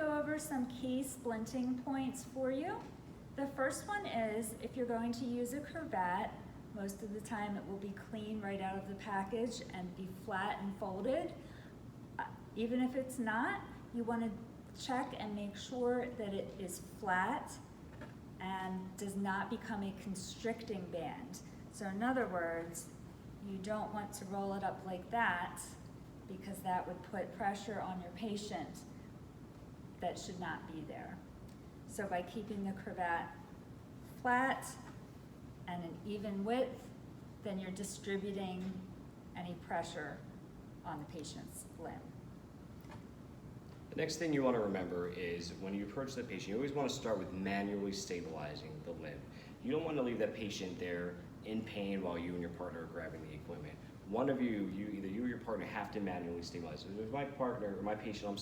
go over some key splinting points for you. The first one is if you're going to use a cravat, most of the time it will be clean right out of the package and be flat and folded. Even if it's not, you want to check and make sure that it is flat and does not become a constricting band. So in other words, you don't want to roll it up like that because that would put pressure on your patient that should not be there. So by keeping the cravat flat and an even width, then you're distributing any pressure on the patient's limb. The next thing you want to remember is when you approach the patient, you always want to start with manually stabilizing the limb. You don't want to leave that patient there in pain while you and your partner are grabbing the equipment. One of you, either you or your partner, have to manually stabilize. So if my partner, or my patient,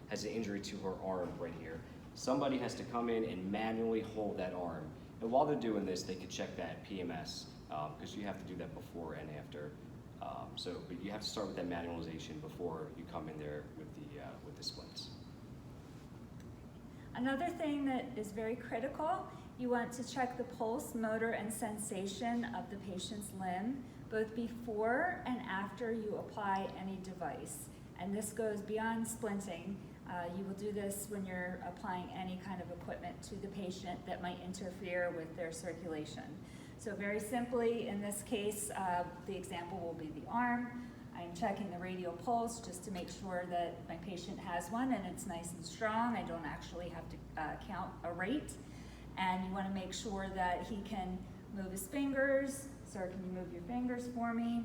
has an injury to her arm right here, somebody has to come in and manually hold that arm. And while they're doing this, they could check that PMS, because you have to do that before and after. But you have to start with that manualization before you come in there with the splints. Another thing that is very critical, you want to check the pulse, motor, and sensation of the patient's limb, both before and after you apply any device. And this goes beyond splinting. You will do this when you're applying any kind of equipment to the patient that might interfere with their circulation. So very simply, in this case, the example will be the arm. I'm checking the radial pulse just to make sure that my patient has one and it's nice and strong. I don't actually have to count a rate. And you want to make sure that he can move his fingers. Sir, can you move your fingers for me?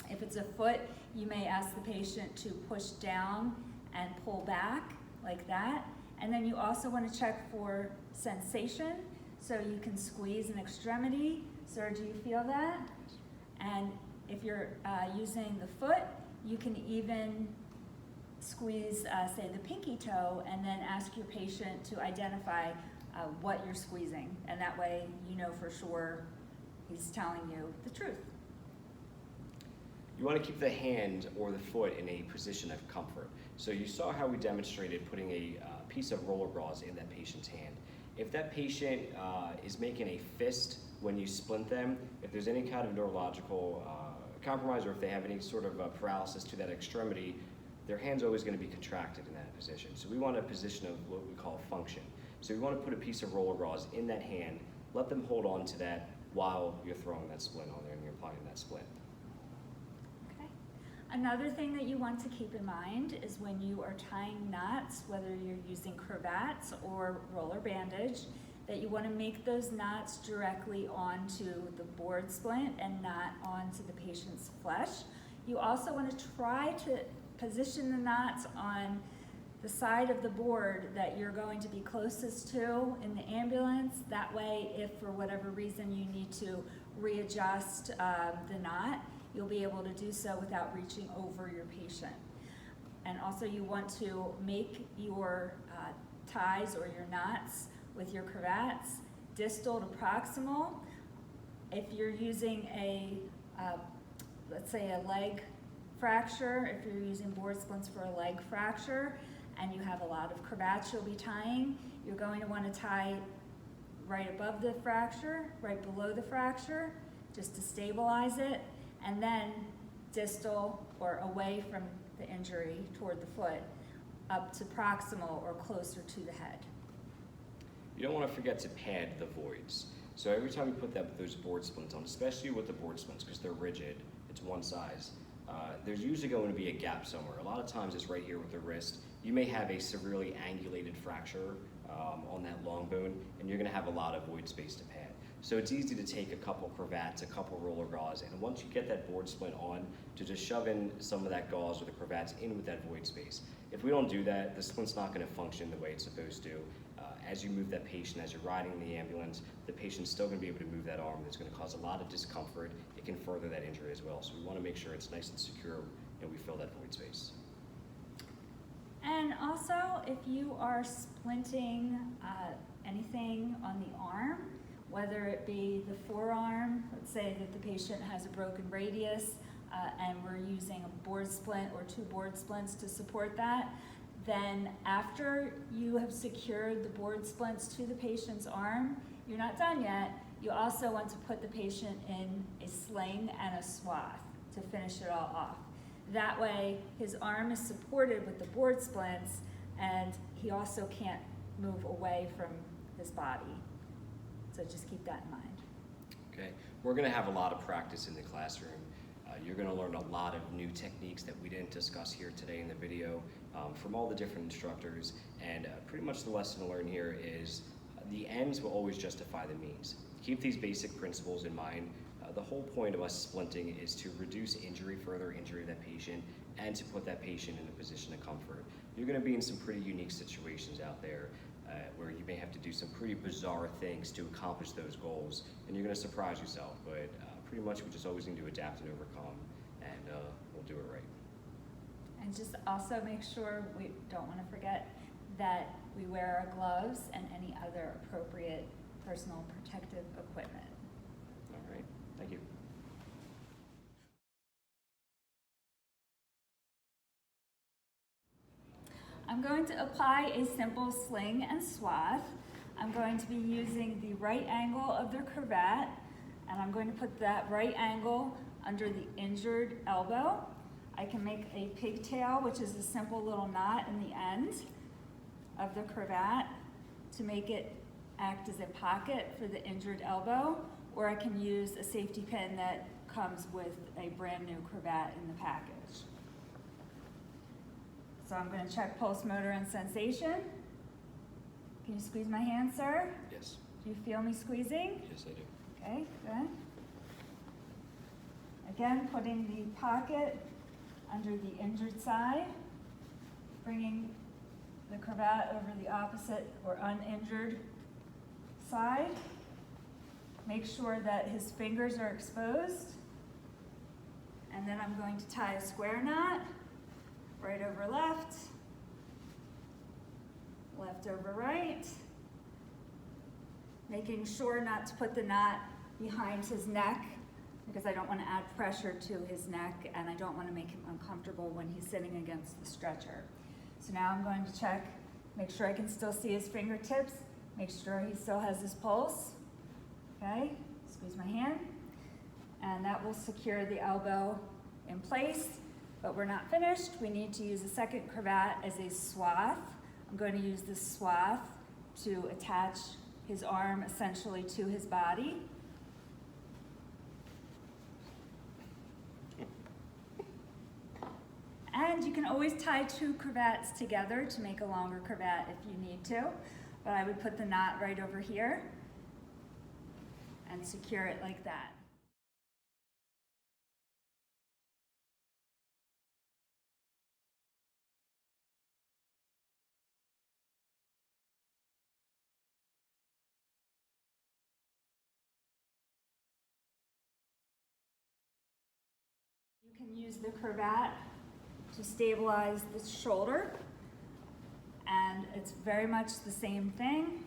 If it's a foot, you may ask the patient to push down and pull back like that. And then you also want to check for sensation. So you can squeeze an extremity. Sir, do you feel that? And if you're using the foot, you can even squeeze, say, the pinky toe, and then ask your patient to identify what you're squeezing. And that way you know for sure he's telling you the truth. You want to keep the hand or the foot in a position of comfort. So you saw how we demonstrated putting a piece of roller gauze in that patient's hand. If that patient is making a fist when you splint them, if there's any kind of neurological compromise, or if they have any sort of paralysis to that extremity, their hand's always going to be contracted in that position. So we want a position of what we call function. So we want to put a piece of roller gauze in that hand, let them hold on to that while you're throwing that splint on there and you're applying that splint. Okay. Another thing that you want to keep in mind is when you are tying knots, whether you're using cravats or roller bandage, that you want to make those knots directly onto the board splint and not onto the patient's flesh. You also want to try to position the knots on the side of the board that you're going to be closest to in the ambulance. That way, if for whatever reason you need to readjust the knot, you'll be able to do so without reaching over your patient. And also you want to make your ties or your knots with your cravats distal to proximal. If you're using a, let's say a leg fracture, if you're using board splints for a leg fracture and you have a lot of cravats you'll be tying, you're going to want to tie right above the fracture, right below the fracture, just to stabilize it, and then distal or away from the injury toward the foot up to proximal or closer to the head. You don't want to forget to pad the voids. So every time you put those board splints on, especially with the board splints because they're rigid, it's one size, there's usually going to be a gap somewhere. A lot of times it's right here with the wrist. You may have a severely angulated fracture on that long bone, and you're going to have a lot of void space to pad. So it's easy to take a couple cravats, a couple roller gauze, and once you get that board splint on, to just shove in some of that gauze or the cravats in with that void space. If we don't do that, the splint's not going to function the way it's supposed to. As you move that patient, as you're riding in the ambulance, the patient's still going to be able to move that arm. That's going to cause a lot of discomfort. It can further that injury as well. So we want to make sure it's nice and secure and we fill that void space. And also, if you are splinting anything on the arm, whether it be the forearm, let's say that the patient has a broken radius and we're using a board splint or two board splints to support that, then after you have secured the board splints to the patient's arm, you're not done yet. You also want to put the patient in a sling and a swath to finish it all off. That way, his arm is supported with the board splints, and he also can't move away from his body. So just keep that in mind. Okay, we're gonna have a lot of practice in the classroom. You're gonna learn a lot of new techniques that we didn't discuss here today in the video from all the different instructors, and pretty much the lesson to learn here is the ends will always justify the means. Keep these basic principles in mind. The whole point of us splinting is to reduce injury, further injury of that patient, and to put that patient in a position of comfort. You're gonna be in some pretty unique situations out there where you may have to do some pretty bizarre things to accomplish those goals, and you're gonna surprise yourself, but pretty much we just always need to adapt and overcome, and we'll do it right. And just also make sure, we don't want to forget that we wear our gloves and any other appropriate personal protective equipment. All right, thank you. I'm going to apply a simple sling and swath. I'm going to be using the right angle of the cravat, and I'm going to put that right angle under the injured elbow. I can make a pigtail, which is a simple little knot in the end of the cravat to make it act as a pocket for the injured elbow, or I can use a safety pin that comes with a brand new cravat in the package. So I'm going to check pulse, motor, and sensation. Can you squeeze my hand, sir? Yes. Do you feel me squeezing? Yes, I do. Okay, good. Again, putting the pocket under the injured side, bringing the cravat over the opposite or uninjured side. Make sure that his fingers are exposed. And then I'm going to tie a square knot, right over left, left over right, making sure not to put the knot behind his neck because I don't want to add pressure to his neck and I don't want to make him uncomfortable when he's sitting against the stretcher. So now I'm going to check, make sure I can still see his fingertips, make sure he still has his pulse. Okay, squeeze my hand, and that will secure the elbow in place, but we're not finished. We need to use a second cravat as a swath. I'm going to use this swath to attach his arm essentially to his body. And you can always tie two cravats together to make a longer cravat if you need to, but I would put the knot right over here and secure it like that. You can use the cravat to stabilize the shoulder, and it's very much the same thing.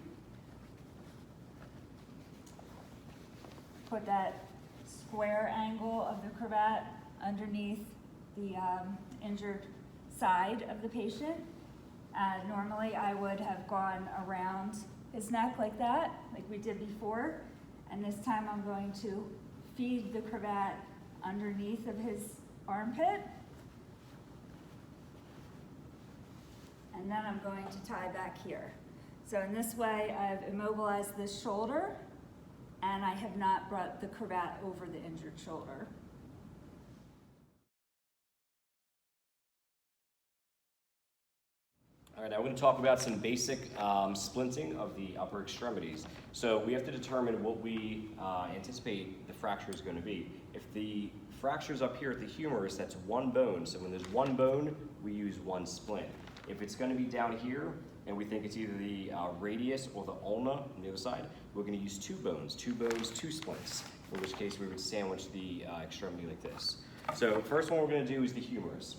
Put that square angle of the cravat underneath the injured side of the patient. Normally I would have gone around his neck like that, like we did before, and this time I'm going to feed the cravat underneath of his armpit. And then I'm going to tie back here. So in this way, I've immobilized this shoulder, and I have not brought the cravat over the injured shoulder. All right, now we're going to talk about some basic splinting of the upper extremities. So we have to determine what we anticipate the fracture is going to be. If the fracture is up here at the humerus, that's one bone. So when there's one bone, we use one splint. If it's going to be down here, and we think it's either the radius or the ulna on the other side, we're going to use two bones, two splints, in which case we would sandwich the extremity like this. So first one we're going to do is the humerus.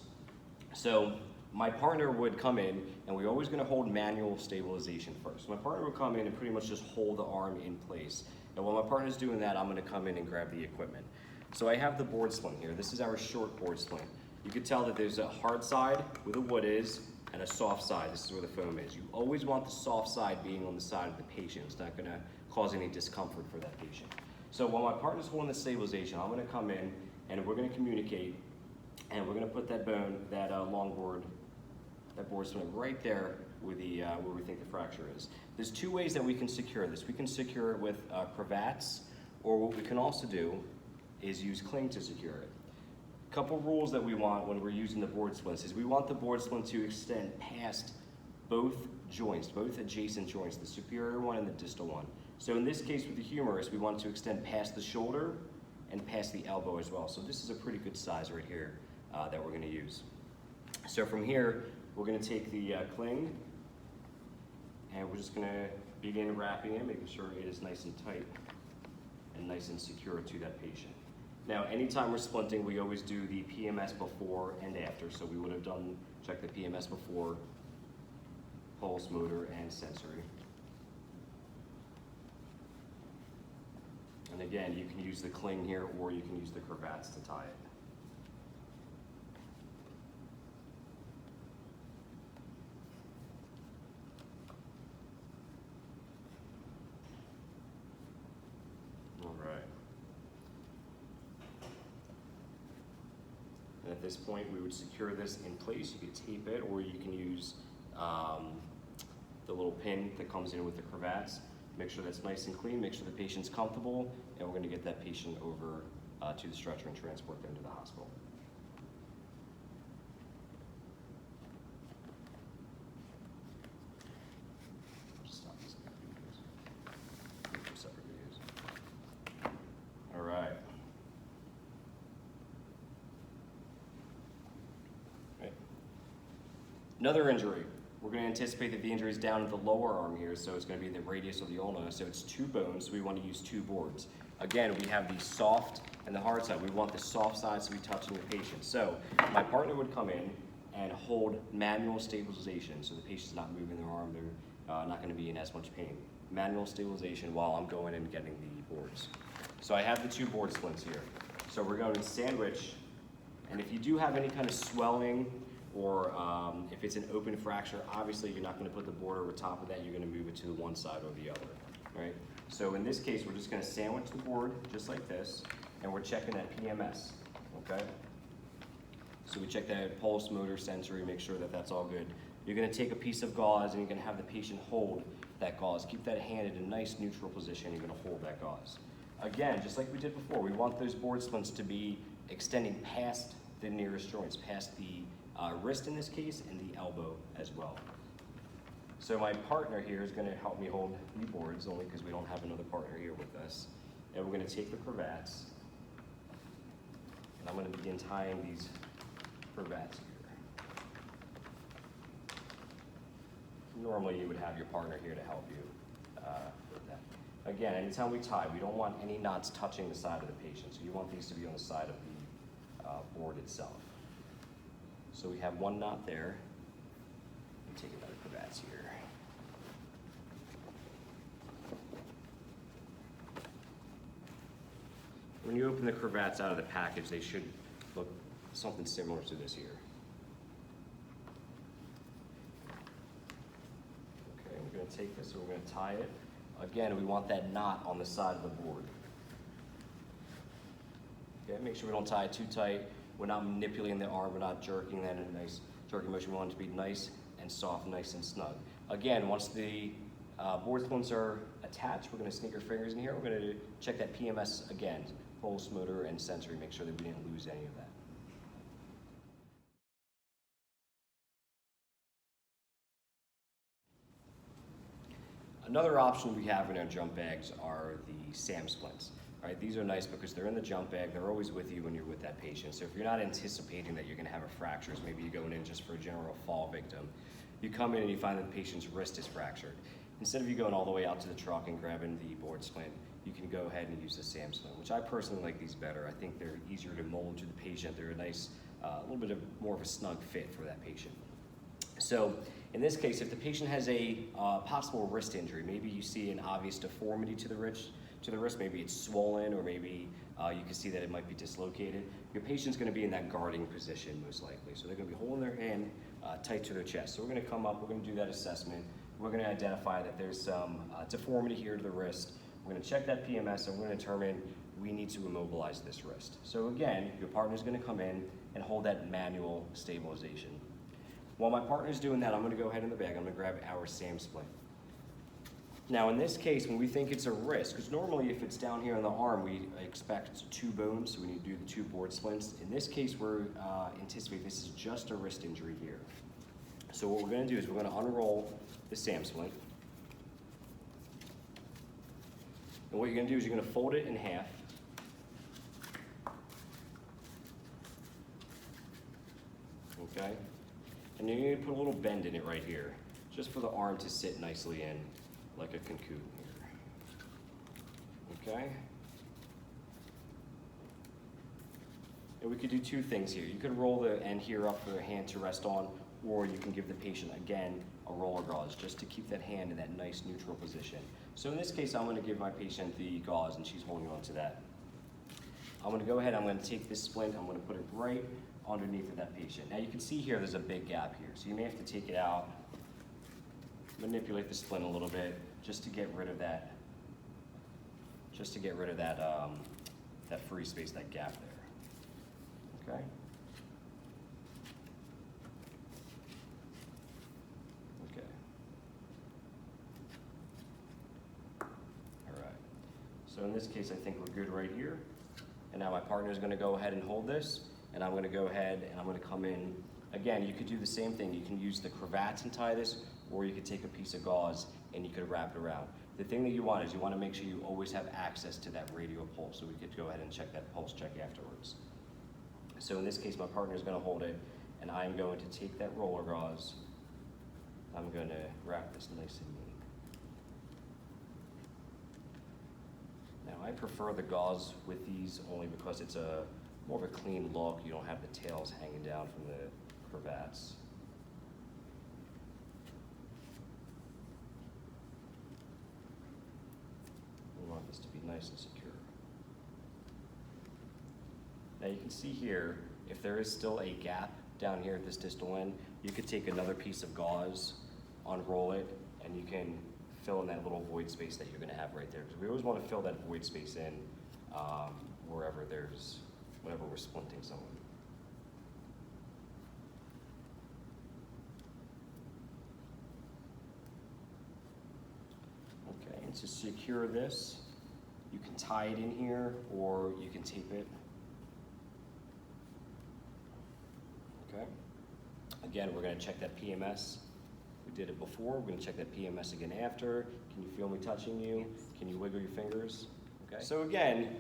So my partner would come in, and we're always going to hold manual stabilization first. My partner would come in and pretty much just hold the arm in place. And while my partner's doing that, I'm going to come in and grab the equipment. So I have the board splint here. This is our short board splint. You can tell that there's a hard side where the wood is, and a soft side. This is where the foam is. You always want the soft side being on the side of the patient. It's not gonna cause any discomfort for that patient. So while my partner's holding the stabilization, I'm gonna come in and we're gonna communicate, and we're gonna put that bone, that long board, that board splint right there with the, where we think the fracture is. There's two ways that we can secure this. We can secure it with cravats, or what we can also do is use cling to secure it. Couple rules that we want when we're using the board splints is we want the board splint to extend past both joints, both adjacent joints, the superior one and the distal one. So in this case with the humerus, we want to extend past the shoulder and past the elbow as well. So this is a pretty good size right here that we're gonna use. So from here, we're gonna take the cling, and we're just gonna begin wrapping it, making sure it is nice and tight and nice and secure to that patient. Now, anytime we're splinting, we always do the PMS before and after. So we would have check the PMS before, pulse, motor, and sensory. And again, you can use the cling here, or you can use the cravats to tie it. All right. And at this point, we would secure this in place. You could tape it, or you can use the little pin that comes in with the cravats. Make sure that's nice and clean, make sure the patient's comfortable, and we're gonna get that patient over to the stretcher and transport them to the hospital. Just stop this. Separate videos. All right. Another injury. We're going to anticipate that the injury is down at the lower arm here, so it's going to be the radius of the ulna. So it's two bones, so we want to use two boards. Again, we have the soft and the hard side. We want the soft side to be touching the patient. So my partner would come in and hold manual stabilization, so the patient's not moving their arm, they're not going to be in as much pain. Manual stabilization while I'm going and getting the boards. So I have the two board splints here. So we're going to sandwich, and if you do have any kind of swelling, or if it's an open fracture, obviously you're not going to put the board over top of that, you're going to move it to the one side or the other, right? So in this case, we're just going to sandwich the board just like this, and we're checking that PMS, okay? So we check that pulse, motor, sensory, make sure that that's all good. You're going to take a piece of gauze and you're going to have the patient hold that gauze. Keep that hand in a nice neutral position, you're going to hold that gauze. Again, just like we did before, we want those board splints to be extending past the nearest joints, past the wrist in this case, and the elbow as well. So my partner here is going to help me hold the boards, only because we don't have another partner here with us. And we're going to take the cravats, and I'm going to begin tying these cravats here. Normally you would have your partner here to help you with that. Again, anytime we tie, we don't want any knots touching the side of the patient, so you want these to be on the side of the board itself. So we have one knot there. Let me take another cravats here. When you open the cravats out of the package, they should look something similar to this here. Okay, we're going to take this and we're going to tie it. Again, we want that knot on the side of the board. Okay, make sure we don't tie it too tight. We're not manipulating the arm, we're not jerking that in a nice jerking motion. We want it to be nice and soft, nice and snug. Again, once the board splints are attached, we're going to sneak our fingers in here. We're going to check that PMS again, pulse, motor, and sensory, make sure that we didn't lose any of that. Another option we have in our jump bags are the SAM splints. Right, these are nice because they're in the jump bag, they're always with you when you're with that patient. So if you're not anticipating that you're gonna have a fracture, maybe you're going in just for a general fall victim, you come in and you find that the patient's wrist is fractured. Instead of you going all the way out to the truck and grabbing the board splint, you can go ahead and use the SAM splint, which I personally like these better. I think they're easier to mold to the patient. They're a nice, a little bit of more of a snug fit for that patient. So in this case, if the patient has a possible wrist injury, maybe you see an obvious deformity to the wrist, maybe it's swollen, or maybe You can see that it might be dislocated. Your patient's gonna be in that guarding position most likely. So they're gonna be holding their hand tight to their chest. So we're gonna come up, we're gonna do that assessment. We're gonna identify that there's some deformity here to the wrist. We're gonna check that PMS and we're gonna determine we need to immobilize this wrist. So again, your partner's gonna come in and hold that manual stabilization. While my partner's doing that, I'm gonna go ahead in the bag, I'm gonna grab our SAM splint. Now in this case, when we think it's a wrist, because normally if it's down here on the arm, we expect 2 bones, so we need to do the 2 board splints. In this case, we're anticipating this is just a wrist injury here. So what we're gonna do is we're gonna unroll the SAM splint. And what you're gonna do is you're gonna fold it in half. Okay? And you're gonna put a little bend in it right here, just for the arm to sit nicely in, like a cocoon here. Okay? And we could do 2 things here. You could roll the end here up for the hand to rest on, or you can give the patient, again, a roller gauze, just to keep that hand in that nice neutral position. So in this case, I'm gonna give my patient the gauze, and she's holding on to that. I'm gonna go ahead, I'm gonna take this splint, I'm gonna put it right underneath of that patient. Now you can see here, there's a big gap here, so you may have to take it out, manipulate the splint a little bit, just to get rid of that, that free space, that gap there. Okay? Okay. All right. So in this case, I think we're good right here. And now my partner is going to go ahead and hold this, and I'm going to go ahead and I'm going to come in. Again, you could do the same thing. You can use the cravats and tie this, or you could take a piece of gauze and you could wrap it around. The thing that you want is you want to make sure you always have access to that radial pulse, so we could go ahead and check that pulse check afterwards. So in this case, my partner is going to hold it, and I'm going to take that roller gauze. I'm going to wrap this nice and neat. Now I prefer the gauze with these only because it's a more of a clean look. You don't have the tails hanging down from the cravats. We want this to be nice and secure. Now you can see here, if there is still a gap down here at this distal end, you could take another piece of gauze, unroll it, and you can fill in that little void space that you're gonna have right there. Because we always wanna fill that void space in whenever we're splinting someone. Okay, and to secure this, you can tie it in here or you can tape it. Okay. Again, we're going to check that PMS. We did it before. We're going to check that PMS again after. Can you feel me touching you? Can you wiggle your fingers? Okay. So again,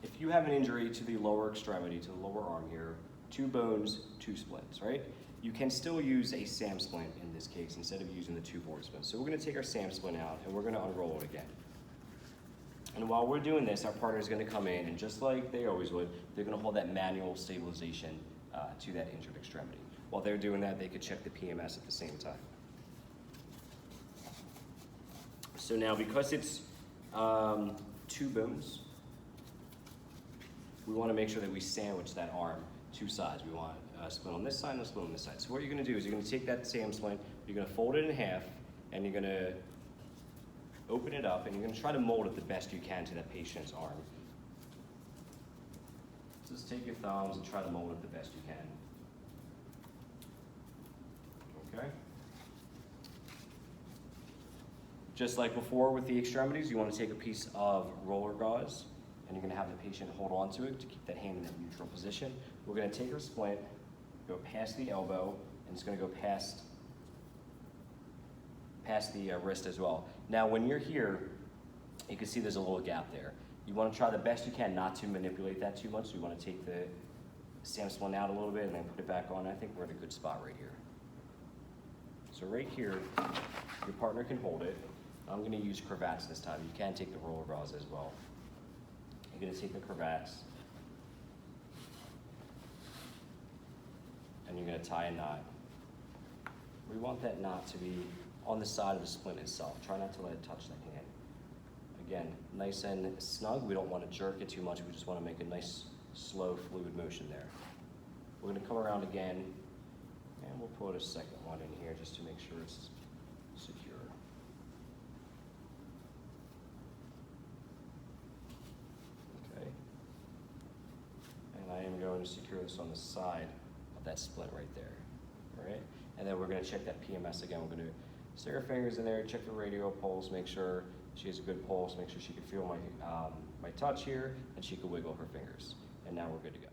if you have an injury to the lower extremity, to the lower arm here, 2 bones, 2 splints, right? You can still use a SAM splint in this case instead of using the 2 board splints. So we're going to take our SAM splint out and we're going to unroll it again. And while we're doing this, our partner is going to come in and just like they always would, they're going to hold that manual stabilization to that injured extremity. While they're doing that, they could check the PMS at the same time. So now, because it's 2 bones, we want to make sure that we sandwich that arm 2 sides. We want a splint on this side and a splint on this side. So what you're going to do is you're going to take that SAM splint, you're going to fold it in half, and you're going to open it up, and you're going to try to mold it the best you can to that patient's arm. Just take your thumbs and try to mold it the best you can. Okay? Just like before with the extremities, you want to take a piece of roller gauze, and you're going to have the patient hold on to it to keep that hand in that neutral position. We're going to take our splint, go past the elbow, and it's going to go past the wrist as well. Now when you're here, you can see there's a little gap there. You want to try the best you can not to manipulate that too much. So you want to take the SAM splint out a little bit and then put it back on. I think we're in a good spot right here. So right here, your partner can hold it. I'm going to use cravats this time. You can take the roller gauze as well. You're going to take the cravats and you're going to tie a knot. We want that knot to be on the side of the splint itself. Try not to let it touch the hand. Again, nice and snug. We don't want to jerk it too much. We just want to make a nice, slow, fluid motion there. We're going to come around again, and we'll put a second one in here just to make sure it's secure. Okay. And I am going to secure this on the side of that splint right there. All right. And then we're going to check that PMS again. We're going to stick our fingers in there, check the radial pulse, make sure she has a good pulse, make sure she can feel my touch here, and she can wiggle her fingers. And now we're good to go.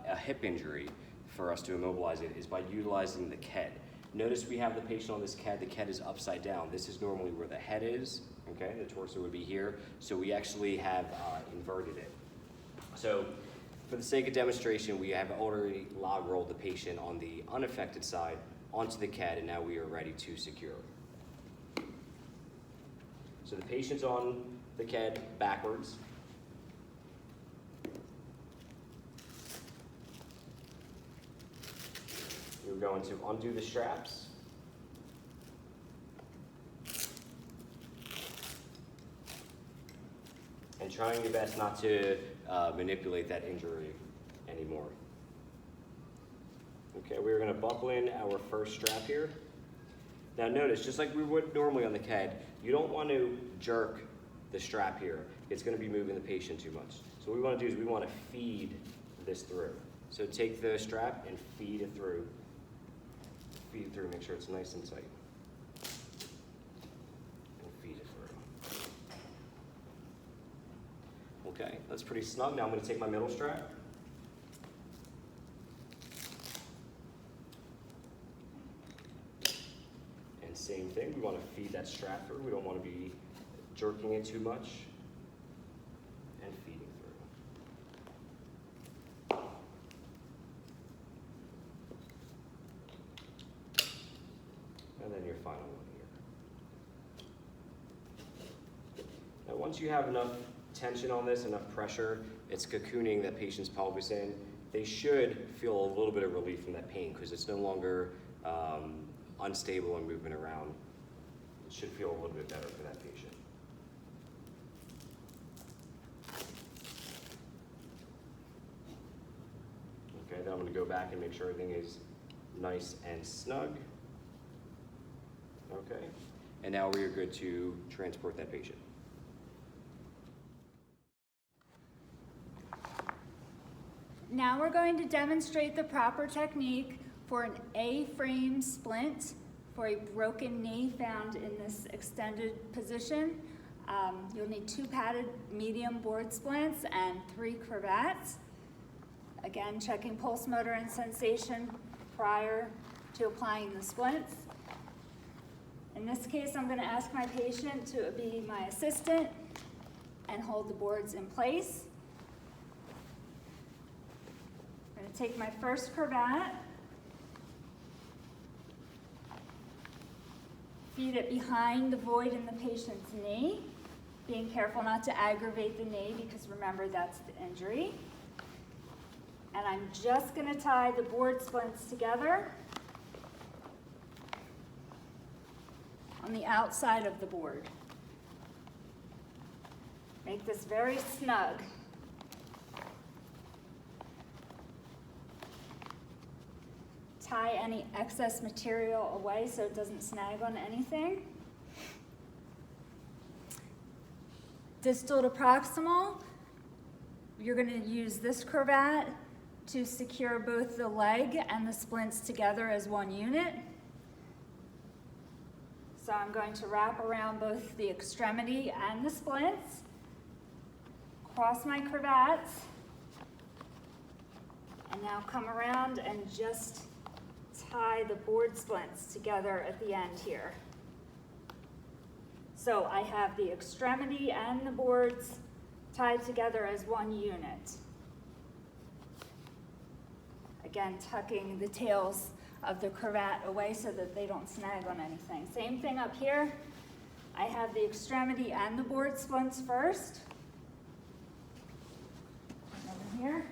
A hip injury, for us to immobilize it, is by utilizing the KED. Notice we have the patient on this KED. The KED is upside down. This is normally where the head is, okay? The torso would be here. So we actually have inverted it. So for the sake of demonstration, we have already log rolled the patient on the unaffected side onto the KED, and now we are ready to secure. So the patient's on the KED backwards. We're going to undo the straps. And trying your best not to manipulate that injury anymore. Okay, we're going to buckle in our first strap here. Now notice, just like we would normally on the KED, you don't want to jerk the strap here. It's going to be moving the patient too much. So what we want to do is we want to feed this through. So take the strap and feed it through. Feed it through, make sure it's nice and tight. And feed it through. Okay, that's pretty snug. Now I'm going to take my middle strap. And same thing, we want to feed that strap through. We don't want to be jerking it too much. And feeding through. And then your final one here. Now once you have enough tension on this, enough pressure, it's cocooning that patient's pelvis in, they should feel a little bit of relief from that pain because it's no longer unstable and moving around. It should feel a little bit better for that patient. Okay, then I'm going to go back and make sure everything is nice and snug. Okay, and now we are good to transport that patient. Now we're going to demonstrate the proper technique for an A-frame splint for a broken knee found in this extended position. You'll need 2 padded medium board splints and 3 cravats. Again, checking pulse, motor, and sensation prior to applying the splints. In this case, I'm going to ask my patient to be my assistant and hold the boards in place. I'm going to take my first cravat, feed it behind the void in the patient's knee, being careful not to aggravate the knee because remember that's the injury. And I'm just going to tie the board splints together on the outside of the board. Make this very snug. Tie any excess material away so it doesn't snag on anything. Distal to proximal, you're going to use this cravat to secure both the leg and the splints together as one unit. So I'm going to wrap around both the extremity and the splints, cross my cravats, and now come around and just tie the board splints together at the end here. So I have the extremity and the boards tied together as one unit. Again, tucking the tails of the cravat away so that they don't snag on anything. Same thing up here. I have the extremity and the board splints first. Over here.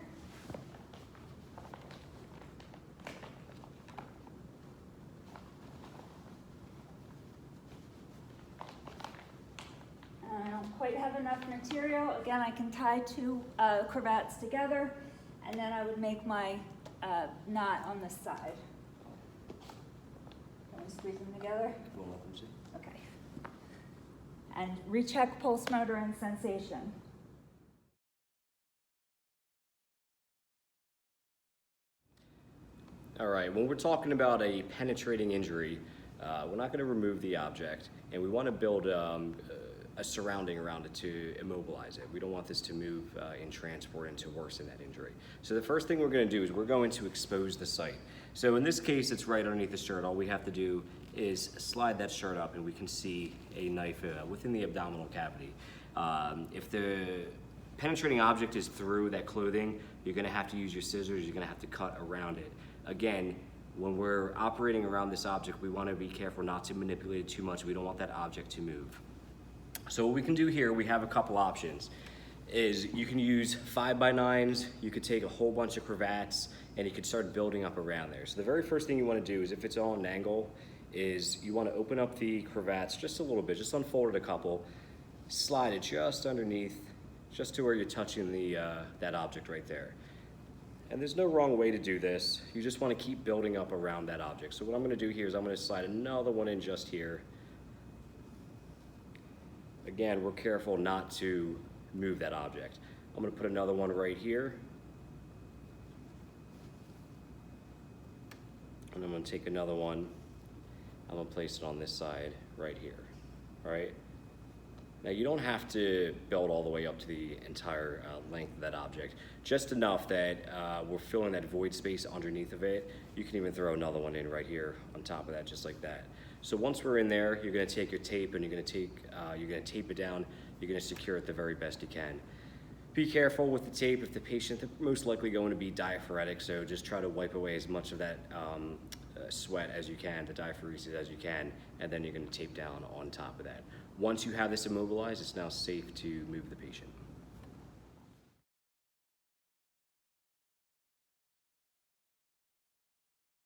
quite have enough material, again, I can tie two cravats together, and then I would make my knot on this side. Can we squeeze them together? We'll let them see. Okay. And recheck pulse motor and sensation. All right, when we're talking about a penetrating injury, we're not going to remove the object, and we want to build a surrounding around it to immobilize it. We don't want this to move in transport and to worsen that injury. So the first thing we're going to do is we're going to expose the site. So in this case, it's right underneath the shirt. All we have to do is slide that shirt up, and we can see a knife within the abdominal cavity. If the penetrating object is through that clothing, you're going to have to use your scissors. You're going to have to cut around it. Again, when we're operating around this object, we want to be careful not to manipulate it too much. We don't want that object to move. So what we can do here, we have a couple options. Is you can use 5x9s, you could take a whole bunch of cravats, and you could start building up around there. So the very first thing you want to do is, if it's all an angle, is you want to open up the cravats just a little bit, just unfold it a couple, slide it just underneath, just to where you're touching the that object right there. And there's no wrong way to do this. You just want to keep building up around that object. So what I'm going to do here is I'm going to slide another one in just here. Again, we're careful not to move that object. I'm going to put another one right here. And I'm going to take another one. I'm going to place it on this side right here. All right? Now, you don't have to build all the way up to the entire length of that object, just enough that we're filling that void space underneath of it. You can even throw another one in right here on top of that, just like that. So once we're in there, you're going to take your tape and you're going to tape it down. You're going to secure it the very best you can. Be careful with the tape. If the patient, they're most likely going to be diaphoretic, so just try to wipe away as much of that sweat as you can, the diaphoresis as you can, and then you're going to tape down on top of that. Once you have this immobilized, it's now safe to move the patient.